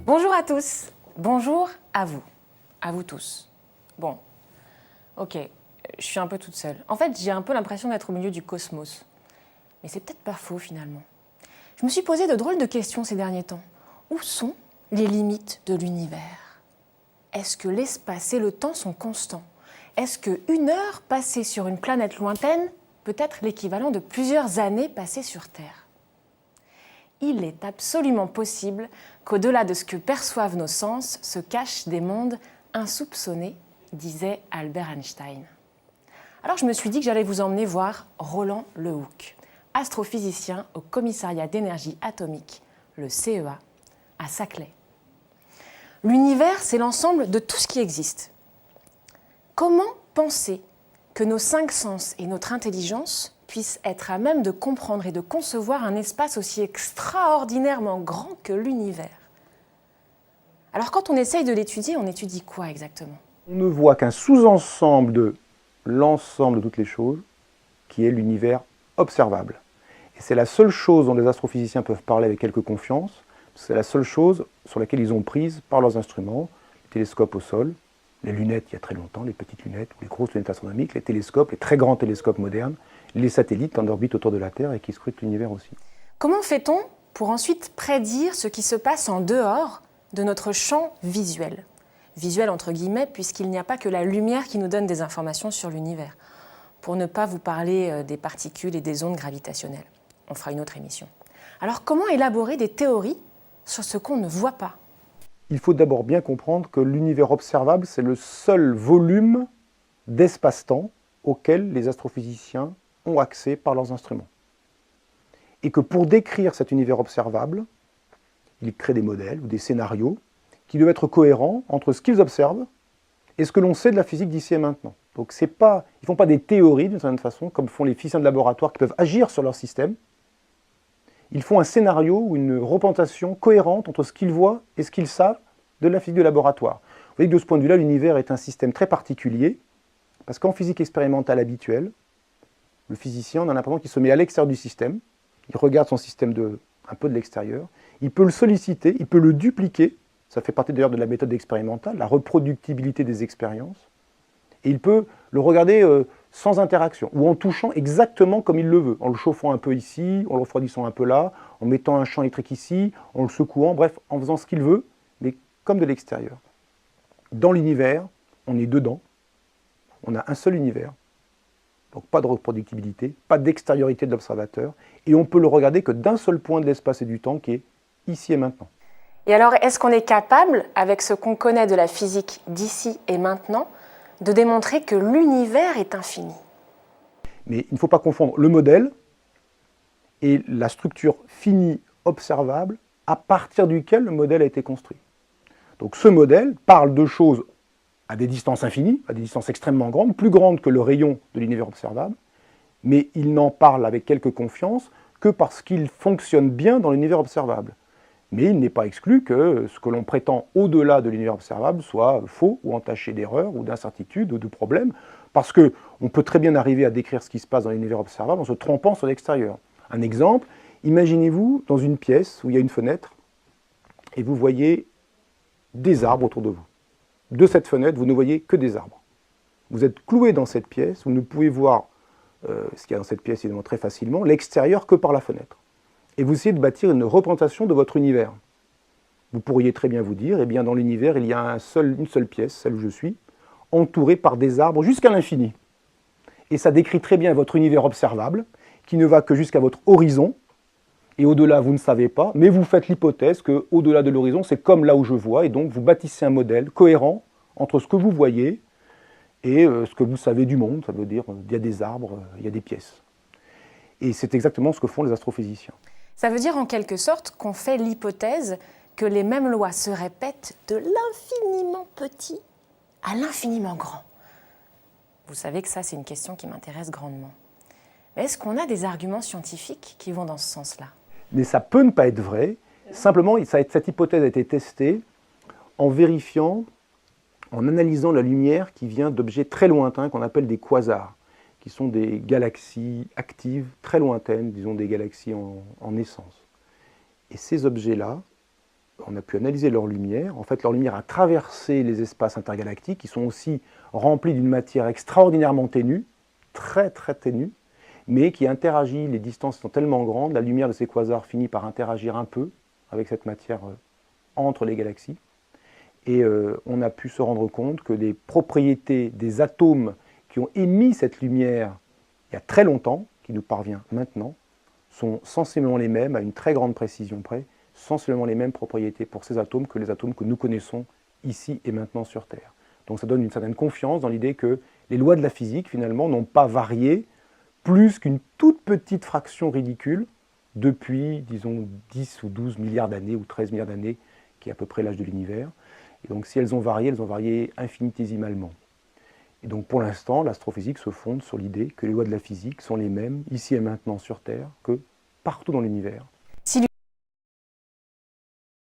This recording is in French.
Bonjour à tous, bonjour à vous tous. Bon, ok, je suis un peu toute seule. En fait, j'ai un peu l'impression d'être au milieu du cosmos. Mais c'est peut-être pas faux finalement. Je me suis posé de drôles de questions ces derniers temps. Où sont les limites de l'univers? Est-ce que l'espace et le temps sont constants? Est-ce qu'une heure passée sur une planète lointaine peut être l'équivalent de plusieurs années passées sur Terre? Il est absolument possible qu'au-delà de ce que perçoivent nos sens se cachent des mondes insoupçonnés, disait Albert Einstein. Alors je me suis dit que j'allais vous emmener voir Roland Lehoucq, astrophysicien au Commissariat d'énergie atomique, le CEA, à Saclay. L'univers, c'est l'ensemble de tout ce qui existe. Comment penser que nos 5 sens et notre intelligence puissent être à même de comprendre et de concevoir un espace aussi extraordinairement grand que l'univers? Alors quand on essaye de l'étudier, on étudie quoi exactement? On ne voit qu'un sous-ensemble de l'ensemble de toutes les choses, qui est l'univers observable. Et c'est la seule chose dont les astrophysiciens peuvent parler avec quelque confiance, c'est la seule chose sur laquelle ils ont prise par leurs instruments, les télescopes au sol, les lunettes il y a très longtemps, les petites lunettes ou les grosses lunettes astronomiques, les télescopes, les très grands télescopes modernes, les satellites en orbite autour de la Terre et qui scrutent l'univers aussi. Comment fait-on pour ensuite prédire ce qui se passe en dehors de notre champ visuel? Visuel entre guillemets, puisqu'il n'y a pas que la lumière qui nous donne des informations sur l'univers. Pour ne pas vous parler des particules et des ondes gravitationnelles. On fera une autre émission. Alors comment élaborer des théories sur ce qu'on ne voit pas? Il faut d'abord bien comprendre que l'univers observable, c'est le seul volume d'espace-temps auquel les astrophysiciens ont accès par leurs instruments. Et que pour décrire cet univers observable, ils créent des modèles ou des scénarios qui doivent être cohérents entre ce qu'ils observent et ce que l'on sait de la physique d'ici et maintenant. Donc ils ne font pas des théories d'une certaine façon, comme font les physiciens de laboratoire qui peuvent agir sur leur système. Ils font un scénario ou une représentation cohérente entre ce qu'ils voient et ce qu'ils savent de la physique de laboratoire. Vous voyez que de ce point de vue-là, l'univers est un système très particulier, parce qu'en physique expérimentale habituelle, le physicien, on a l'impression qu'il se met à l'extérieur du système, il regarde son système un peu de l'extérieur, il peut le solliciter, il peut le dupliquer, ça fait partie d'ailleurs de la méthode expérimentale, la reproductibilité des expériences, et il peut le regarder sans interaction, ou en touchant exactement comme il le veut, en le chauffant un peu ici, en le refroidissant un peu là, en mettant un champ électrique ici, en le secouant, bref, en faisant ce qu'il veut, mais comme de l'extérieur. Dans l'univers, on est dedans, on a un seul univers, donc pas de reproductibilité, pas d'extériorité de l'observateur, et on peut le regarder que d'un seul point de l'espace et du temps, qui est ici et maintenant. Et alors, est-ce qu'on est capable, avec ce qu'on connaît de la physique d'ici et maintenant, de démontrer que l'univers est infini? Mais il ne faut pas confondre le modèle et la structure finie observable à partir duquel le modèle a été construit. Donc ce modèle parle de choses à des distances infinies, à des distances extrêmement grandes, plus grandes que le rayon de l'univers observable, mais il n'en parle avec quelque confiance que parce qu'il fonctionne bien dans l'univers observable. Mais il n'est pas exclu que ce que l'on prétend au-delà de l'univers observable soit faux ou entaché d'erreurs ou d'incertitudes ou de problèmes, parce qu'on peut très bien arriver à décrire ce qui se passe dans l'univers observable en se trompant sur l'extérieur. Un exemple, imaginez-vous dans une pièce où il y a une fenêtre et vous voyez des arbres autour de vous. De cette fenêtre, vous ne voyez que des arbres. Vous êtes cloué dans cette pièce, vous ne pouvez voir ce qu'il y a dans cette pièce évidemment très facilement, l'extérieur que par la fenêtre. Et vous essayez de bâtir une représentation de votre univers. Vous pourriez très bien vous dire, eh bien dans l'univers, il y a une seule pièce, celle où je suis, entourée par des arbres jusqu'à l'infini. Et ça décrit très bien votre univers observable, qui ne va que jusqu'à votre horizon, et au-delà, vous ne savez pas, mais vous faites l'hypothèse qu'au-delà de l'horizon, c'est comme là où je vois, et donc vous bâtissez un modèle cohérent entre ce que vous voyez et ce que vous savez du monde. Ça veut dire qu'il y a des arbres, il y a des pièces. Et c'est exactement ce que font les astrophysiciens. Ça veut dire en quelque sorte qu'on fait l'hypothèse que les mêmes lois se répètent de l'infiniment petit à l'infiniment grand. Vous savez que ça, c'est une question qui m'intéresse grandement. Mais est-ce qu'on a des arguments scientifiques qui vont dans ce sens-là? Mais ça peut ne pas être vrai. Simplement, cette hypothèse a été testée en vérifiant, en analysant la lumière qui vient d'objets très lointains qu'on appelle des quasars, qui sont des galaxies actives très lointaines, disons des galaxies en naissance. Et ces objets-là on a pu analyser leur lumière. En fait, leur lumière a traversé les espaces intergalactiques, qui sont aussi remplis d'une matière extraordinairement ténue, très très ténue, mais qui interagit, les distances sont tellement grandes, la lumière de ces quasars finit par interagir un peu avec cette matière entre les galaxies. Et on a pu se rendre compte que les propriétés des atomes qui ont émis cette lumière il y a très longtemps, qui nous parvient maintenant, sont sensiblement les mêmes, à une très grande précision près, sensiblement les mêmes propriétés pour ces atomes que les atomes que nous connaissons ici et maintenant sur Terre. Donc ça donne une certaine confiance dans l'idée que les lois de la physique, finalement, n'ont pas varié plus qu'une toute petite fraction ridicule depuis, disons, 10 ou 12 milliards d'années, ou 13 milliards d'années, qui est à peu près l'âge de l'univers. Et donc si elles ont varié infinitésimalement. Et donc pour l'instant, l'astrophysique se fonde sur l'idée que les lois de la physique sont les mêmes, ici et maintenant sur Terre, que partout dans l'univers.